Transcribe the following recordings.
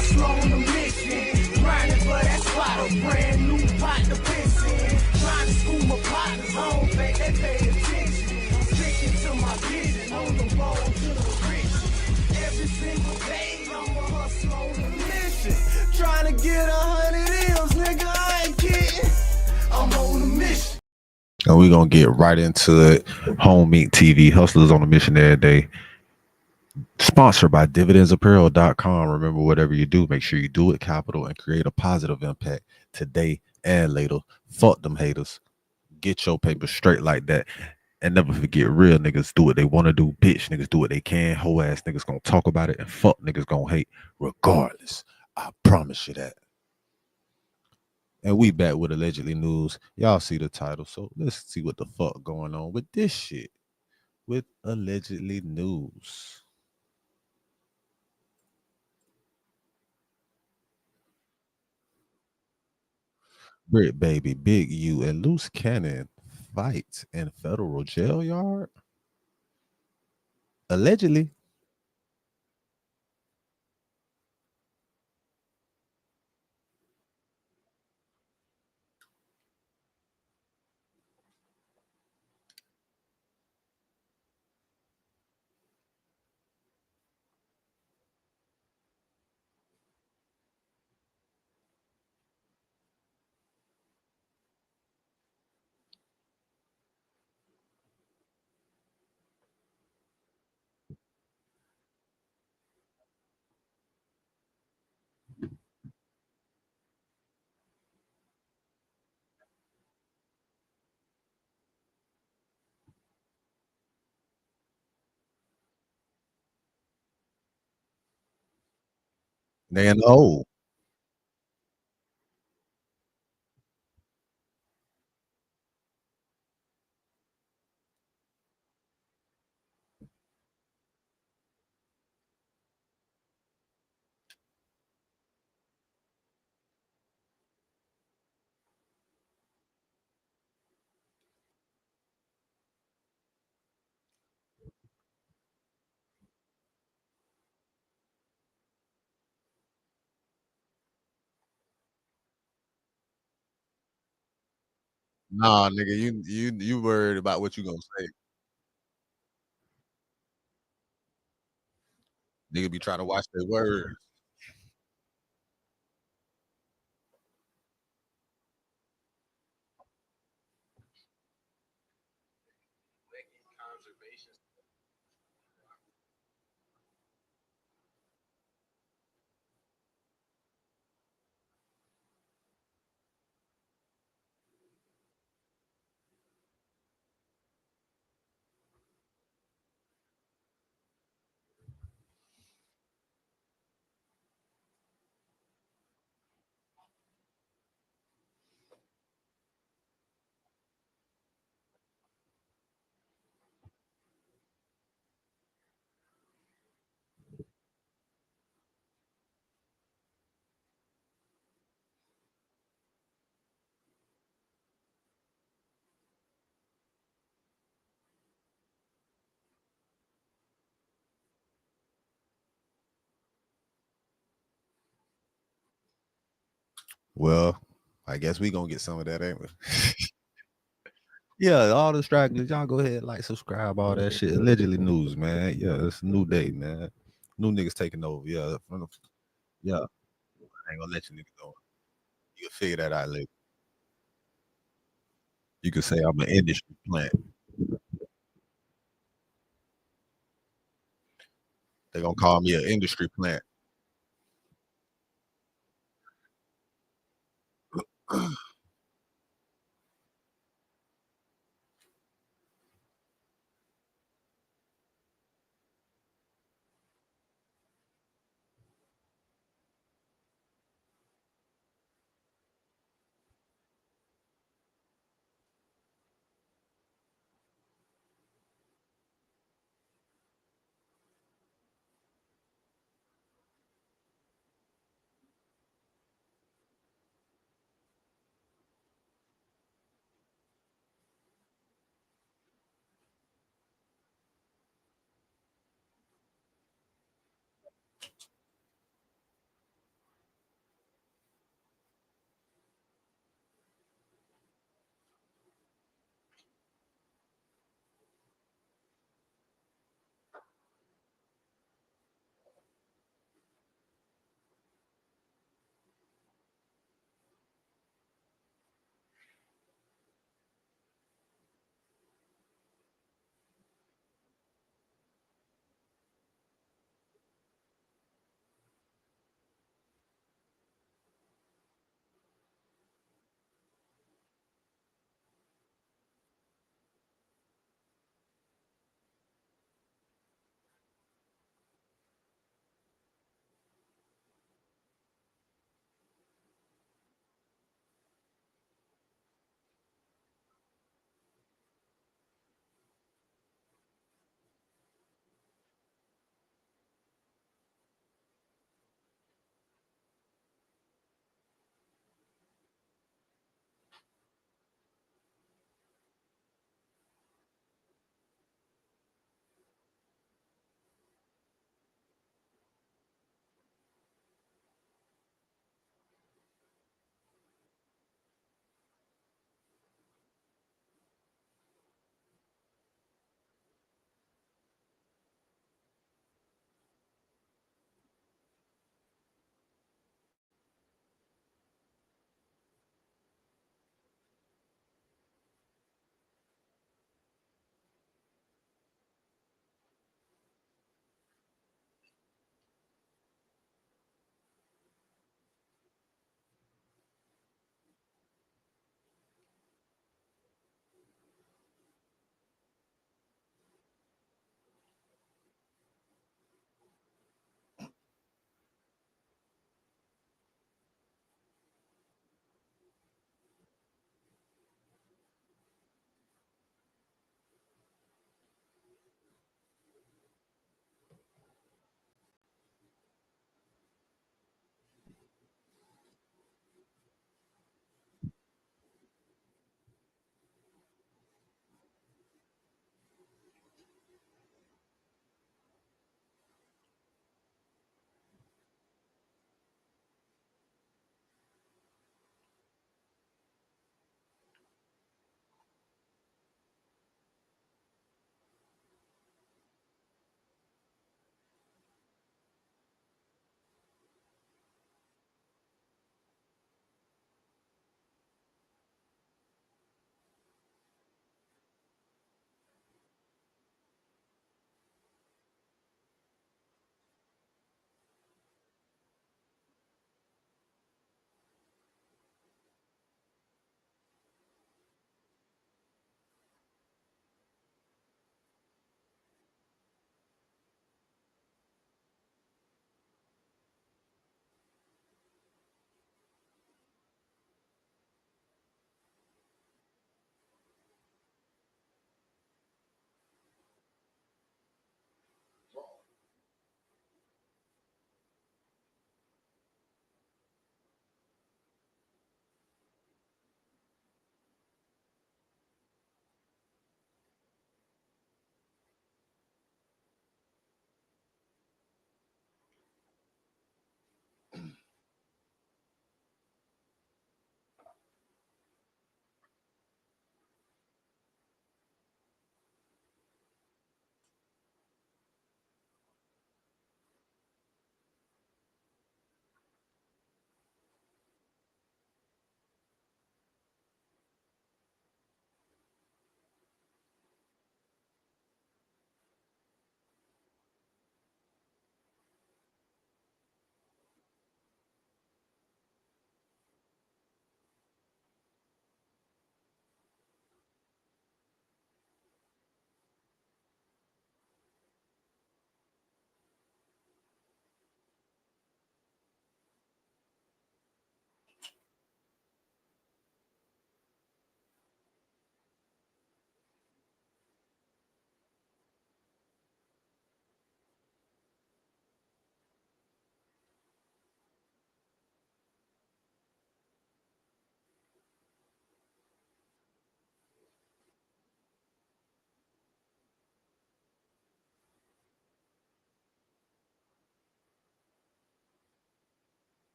hustle on a mission. Grinding for that spot, a brand new pot to piss in. Trying to school my partners, I don't think they pay attention. I'm sticking to my vision, on the road to the riches. Every single day, I'm a hustle on a mission. Trying to get 100 M's, nigga, I ain't kidding. I'm on a mission. And we're going to get right into it. Home Meat TV, Hustlers on a Mission every day. Sponsored by dividendsapparel.com. Remember, whatever you do, make sure you do it capital and create a positive impact today and later. Fuck them haters. Get your paper straight like that. And never forget, real niggas do what they want to do. Bitch niggas do what they can. Hoe ass niggas gonna talk about it. And fuck niggas gonna hate regardless. I promise you that. And we back with allegedly news. Y'all see the title. So let's see what the fuck going on with this shit. With allegedly news. Bricc baby, Big U, and Luce Cannon fight in federal jail yard. Allegedly. They know. Nah, nigga, you worried about what you gonna say. Nigga be trying to watch their words. Well, I guess we gonna get some of that, ain't we? Yeah, all the stragglers, y'all go ahead, like, subscribe, all that shit. Allegedly news, man. Yeah, it's a new day, man. New niggas taking over. Yeah, yeah. I ain't gonna let you niggas know. You can figure that out later. You can say I'm an industry plant. They gonna call me an industry plant.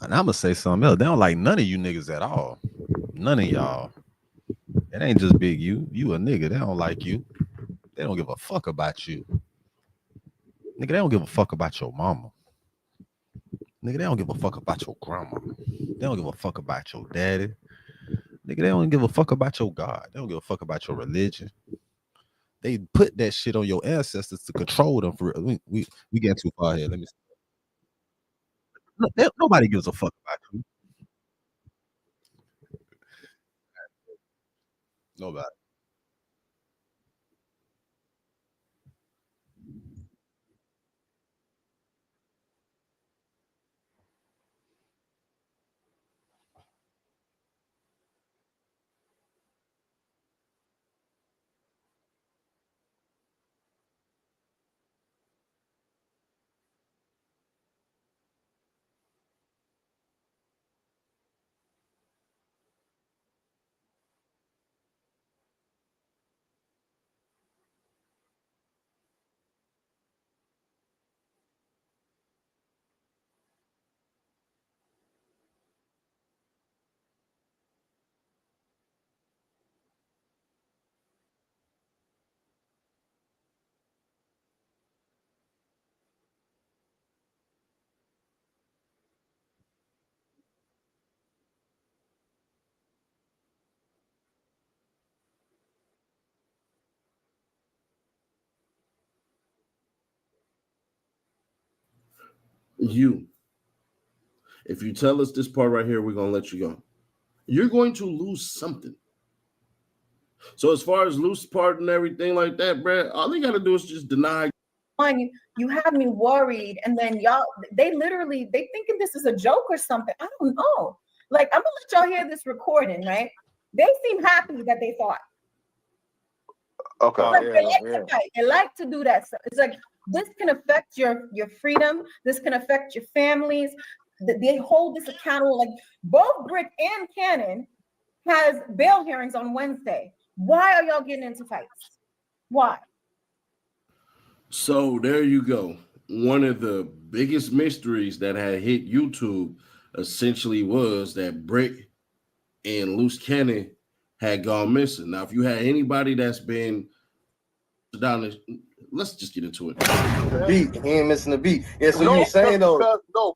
And I'm gonna say something else. They don't like none of you niggas at all. None of y'all. It ain't just Big U. You a nigga. They don't like you. They don't give a fuck about you. Nigga, they don't give a fuck about your mama. Nigga, they don't give a fuck about your grandma. They don't give a fuck about your daddy. Nigga, they don't give a fuck about your God. They don't give a fuck about your religion. They put that shit on your ancestors to control them. For we getting too far here. Let me. Nobody gives a fuck about you. Nobody. If you tell us this part right here, we're gonna let you go. You're going to lose something. So as far as Luce part and everything like that, Brad, all you gotta do is just deny. You have me worried, and then y'all, they thinking this is a joke or something. I don't know. Like, I'm gonna let y'all hear this recording, right? They seem happy that they fought. Okay. Like, they like to fight. They like to do that stuff. It's like, this can affect your freedom. This can affect your families. They hold this accountable. Like, both Bricc and Cannon has bail hearings on Wednesday. Why are y'all getting into fights? Why? So there you go. One of the biggest mysteries that had hit YouTube essentially was that Bricc and Luce Cannon had gone missing. Now, if you had anybody that's been down, let's just get into it. The beat, he ain't missing the beat. Yeah, so you were saying though,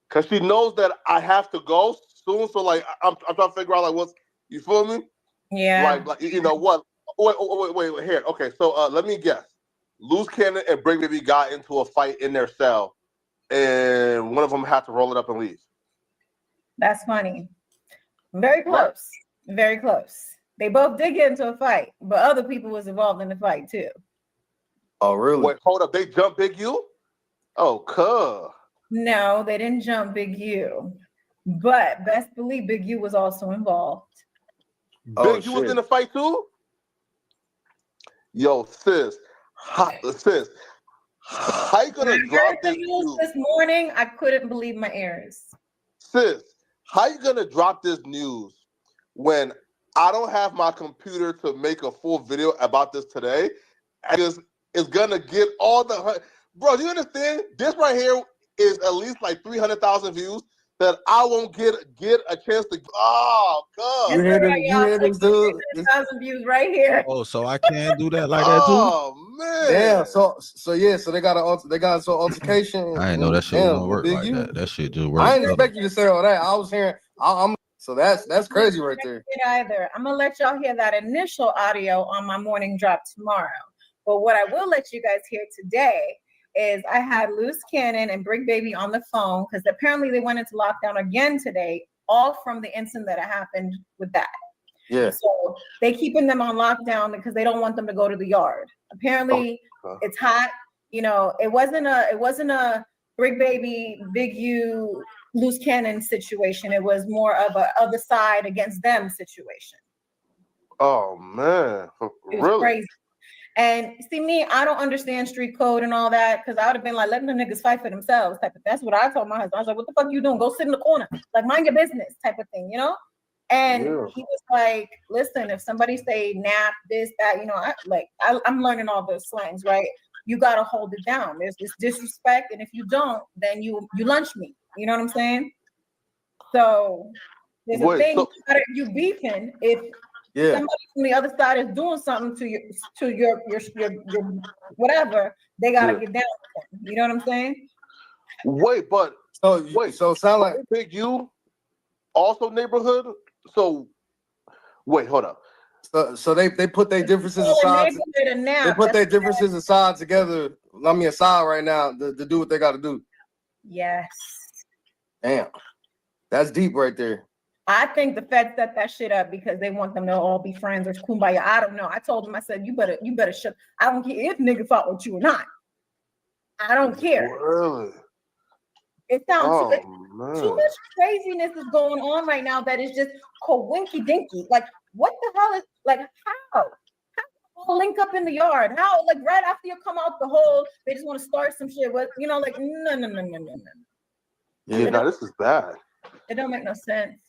because she knows that I have to go soon. So like, I'm trying to figure out like what's, you feel me? Yeah. Like you know what? Wait here. Okay, so let me guess. Luce Cannon and Bricc maybe got into a fight in their cell, and one of them had to roll it up and leave. That's funny. Very close. Right? Very close. They both did get into a fight, but other people was involved in the fight too. Oh, really? Wait, hold up. They jumped Big U? Oh, cuh. No, they didn't jump Big U, but best believe Big U was also involved. Big U was in the fight too? Yo, sis, how you gonna drop Big U? This morning, I couldn't believe my ears. Sis, how you gonna drop this news when I don't have my computer to make a full video about this today? And it's gonna get all the bro. Do you understand? This right here is at least like 300,000 views that I won't get a chance to. Oh God! You hear this? You hear this, dude? 1,000 views right here. Oh, so I can do that like that too? Oh man! Damn. So yeah. So they got altercation. I didn't know that shit was gonna work Big like U. that. That shit just worked. I didn't expect you to say all that. I was hearing. I'm so that's crazy right there. Either. I'm gonna let y'all hear that initial audio on my morning drop tomorrow. But what I will let you guys hear today is I had Luce Cannon and Bricc Baby on the phone because apparently they went into lockdown again today, all from the incident that happened with that. Yeah. So they keeping them on lockdown because they don't want them to go to the yard. Apparently it's hot. You know, it wasn't a Bricc Baby, Big U, Luce Cannon situation. It was more of a other side against them situation. Oh man, It was really? crazy. And see me, I don't understand street code and all that because I would have been like, letting the niggas fight for themselves type of. That's what I told my husband. I was like, what the fuck you doing? Go sit in the corner, like mind your business type of thing, you know? And he was like, listen, if somebody say nap, this, that, you know, I'm learning all those slangs, right? You gotta hold it down. There's this disrespect, and if you don't, then you lunch me. You know what I'm saying? So there's a thing you beefing if somebody from the other side is doing something to your whatever, they gotta get down with them. You know what I'm saying? So sound like Big U also neighborhood. So wait, hold up. So they put their differences aside. They put their differences aside together. I mean, aside right now to do what they got to do. Yes. Damn, that's deep right there. I think the Fed set that shit up because they want them to all be friends or kumbaya. I don't know. I told them, I said, you better shut. I don't care if nigga fought with you or not. I don't care. Really? It sounds too much craziness is going on right now that is just coinky dinky. Like, what the hell is like how? How link up in the yard? How like right after you come out the hole, they just want to start some shit with like no. Yeah, no, this is bad. It don't make no sense.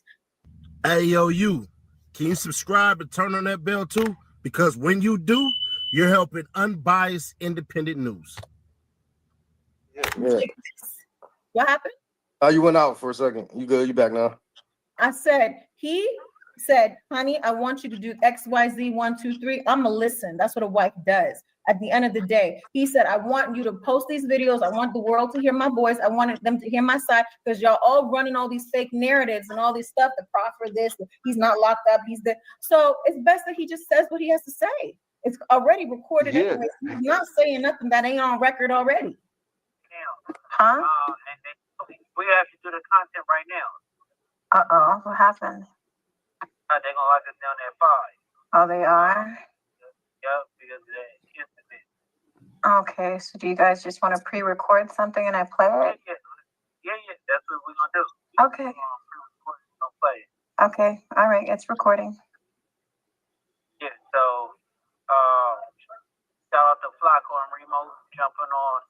Hey yo, can you subscribe and turn on that bell too? Because when you do, you're helping unbiased independent news. Yeah. What happened? Oh, you went out for a second. You good? You back now? I said, he said, honey, I want you to do XYZ 1, 2, 3. I'ma listen. That's what a wife does. At the end of the day, he said, I want you to post these videos. I want the world to hear my voice. I wanted them to hear my side because y'all all running all these fake narratives and all this stuff. The Crawford this, he's not locked up. He's there. So it's best that he just says what he has to say. It's already recorded anyway. He's not saying nothing that ain't on record already. Huh? We have to do the content right now. What happened? They're gonna lock us down at 5. Oh, they are? Yep, because of that incident. Okay, so do you guys just want to pre-record something and I play it? Yeah, that's what we're gonna do. Okay. Play it. Okay, all right, it's recording. Yeah, so shout out to Flacco and Remo jumping on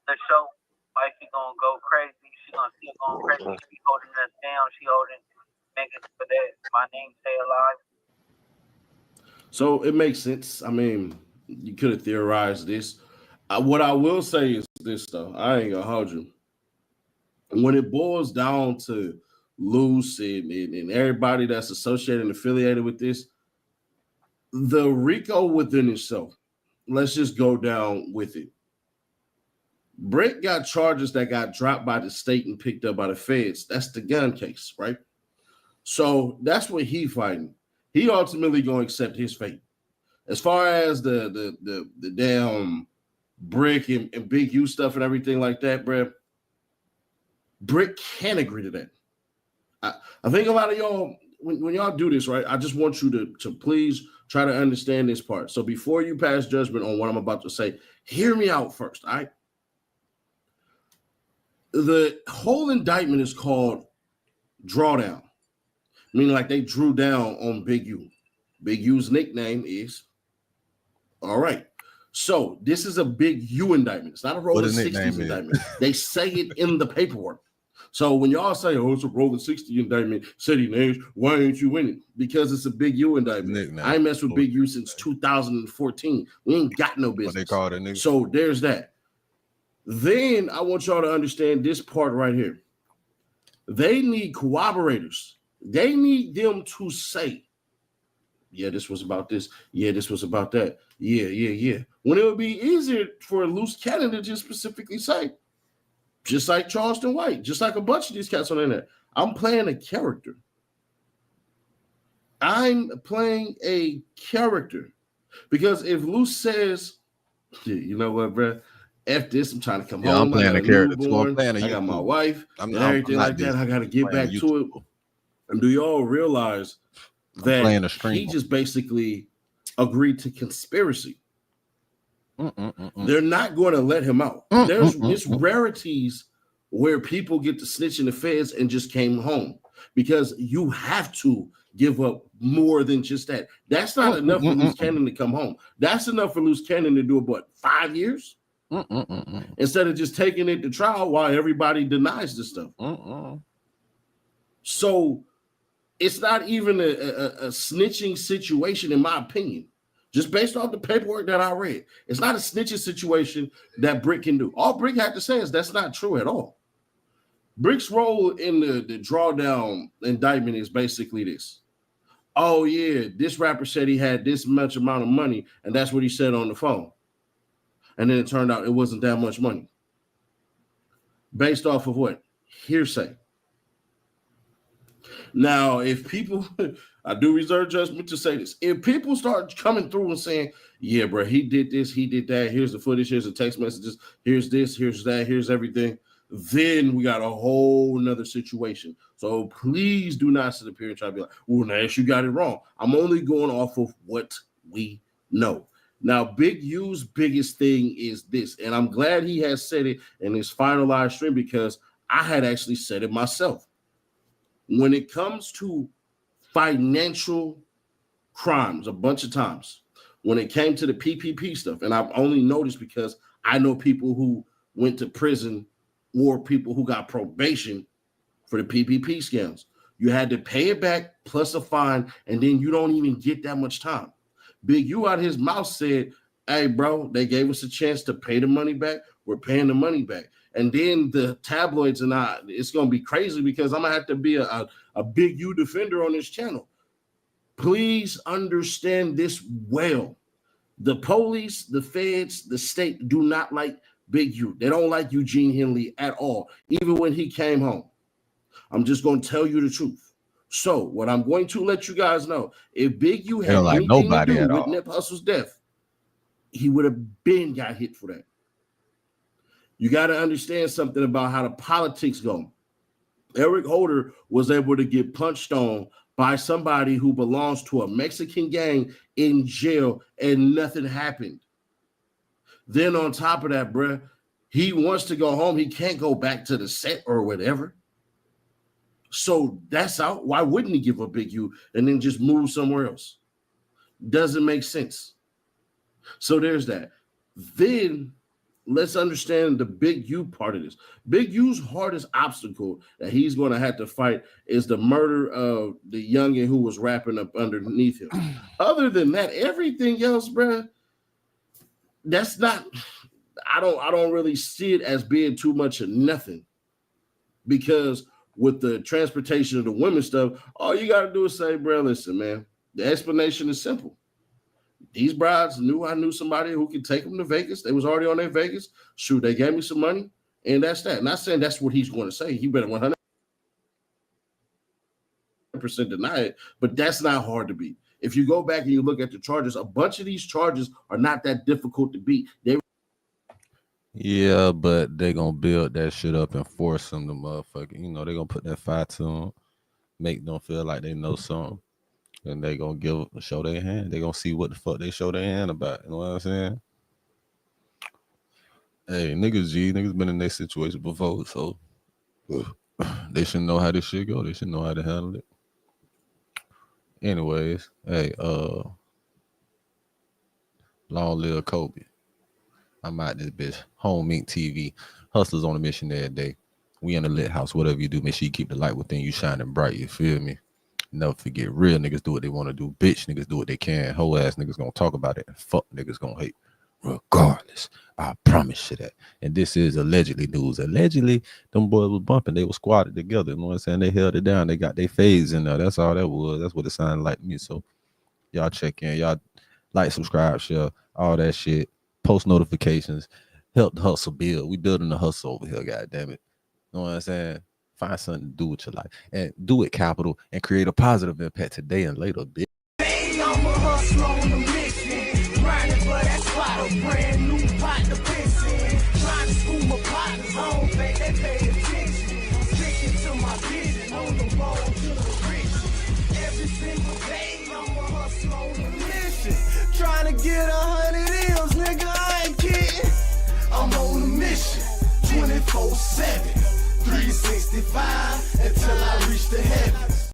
the show. Wifey gonna go crazy. She gonna keep going crazy. She holding us down. She holding niggas for that. My name stay alive. So it makes sense. I mean, you could have theorized this. What I will say is this, though. I ain't gonna hold you. When it boils down to Luce and everybody that's associated and affiliated with this, the RICO within itself, let's just go down with it. Bricc got charges that got dropped by the state and picked up by the feds. That's the gun case, right? So that's what he fighting. He ultimately gonna accept his fate. As far as the damn Bricc and Big U stuff and everything like that, bro, Bricc can't agree to that. I think a lot of y'all, when y'all do this, right, I just want you to please try to understand this part. So before you pass judgment on what I'm about to say, hear me out first, all right? The whole indictment is called drawdown, meaning like they drew down on Big U. Big U's nickname is, all right. So this is a Big U indictment. It's not a roll of 60s indictment. They say it in the paperwork. So when y'all say, "Oh, it's a rolling 60 indictment," city names, why ain't you in it? Because it's a Big U indictment. I ain't messed with Big U since 2014. We ain't got no business. What they call it, nigga. So there's that. Then I want y'all to understand this part right here. They need corroborators. They need them to say, "Yeah, this was about this. Yeah, this was about that. Yeah. When it would be easier for Luce Cannon to just specifically say, just like Charleston White, just like a bunch of these cats on the internet, I'm playing a character. I'm playing a character. Because if Luce says, you know what, bro? F this, I'm trying to come home. I'm playing I got a newborn. I got my wife and everything like that. I got to get back to it. And do y'all realize that he just basically agreed to conspiracy? They're not going to let him out. It's rarities where people get to snitch in the feds and just came home, because you have to give up more than just that. That's not enough for Luce Cannon to come home. That's enough for Luce Cannon to do about 5 years instead of just taking it to trial while everybody denies this stuff. So it's not even a snitching situation, in my opinion. Just based off the paperwork that I read, it's not a snitching situation that Bricc can do. All Bricc had to say is that's not true at all. Brick's role in the drawdown indictment is basically this. Oh, yeah, this rapper said he had this much amount of money, and that's what he said on the phone. And then it turned out it wasn't that much money. Based off of what? Hearsay. Now, if people, I do reserve judgment to say this. If people start coming through and saying, yeah, bro, he did this, he did that, here's the footage, here's the text messages, here's this, here's that, here's everything, then we got a whole nother situation. So please do not sit up here and try to be like, well, Nash, you got it wrong. I'm only going off of what we know. Now, Big U's biggest thing is this, and I'm glad he has said it in his final live stream, because I had actually said it myself. When it comes to financial crimes, a bunch of times, when it came to the PPP stuff, and I've only noticed because I know people who went to prison or people who got probation for the PPP scams. You had to pay it back plus a fine, and then you don't even get that much time. Big U out his mouth said, hey, bro, they gave us a chance to pay the money back. We're paying the money back. And then the tabloids and it's going to be crazy, because I'm going to have to be a Big U defender on this channel. Please understand this well. The police, the feds, the state do not like Big U. They don't like Eugene Henley at all, even when he came home. I'm just going to tell you the truth. So what I'm going to let you guys know, if Big U had anything to do with Nip Hussle's death, he would have been got hit for that. You got to understand something about how the politics go. Eric Holder was able to get punched on by somebody who belongs to a Mexican gang in jail, and nothing happened. Then on top of that, bruh, he wants to go home. He can't go back to the set or whatever. So that's out. Why wouldn't he give a Big U and then just move somewhere else? Doesn't make sense. So there's that. Then let's understand the Big U part of this. Big U's hardest obstacle that he's going to have to fight is the murder of the youngin who was rapping up underneath him. Other than that, everything else, bruh, that's not, I don't really see it as being too much of nothing. Because with the transportation of the women stuff, all you got to do is say, bro, listen, man, the explanation is simple. These brides knew I knew somebody who could take them to Vegas. They was already on their Vegas. Shoot, they gave me some money, and that's that. Not saying that's what he's going to say. He better 100% deny it, but that's not hard to beat. If you go back and you look at the charges, a bunch of these charges are not that difficult to beat. Yeah, but they gonna build that shit up and force them to motherfucking, they gonna put that fire to them, make them feel like they know something, and they gonna show their hand. They gonna see what the fuck they show their hand about. You know what I'm saying? Hey, niggas been in their situation before, so they should know how this shit go. They should know how to handle it. Anyways, hey, long live Kobe. I'm out this bitch. Home Inc. TV. Hustlers on a mission every day. We in the lit house. Whatever you do, make sure you keep the light within you shining bright. You feel me? Never forget, real niggas do what they want to do. Bitch niggas do what they can. Whole ass niggas gonna talk about it. And fuck niggas gonna hate. Regardless, I promise you that. And this is allegedly news. Allegedly, them boys was bumping. They were squatted together. You know what I'm saying? They held it down. They got their fades in there. That's all that was. That's what it sounded like to me. So y'all check in. Y'all like, subscribe, share, all that shit. Post notifications. Help the hustle build. We building the hustle over here, God damn it. You know what I'm saying? Find something to do with your life. And do it capital and create a positive impact today and later, bitch. Hey, I'm a hustler on a mission. Grinding for that spot, a brand new pot to piss in. Trying to school my partners, I don't think they pay attention. Sticking to my vision, on the road to the rich. Every single day, I'm a hustler on a mission. Trying to get 100 M's, nigga, I ain't kidding. I'm on a mission, 24/7, 365, until I reach the heavens.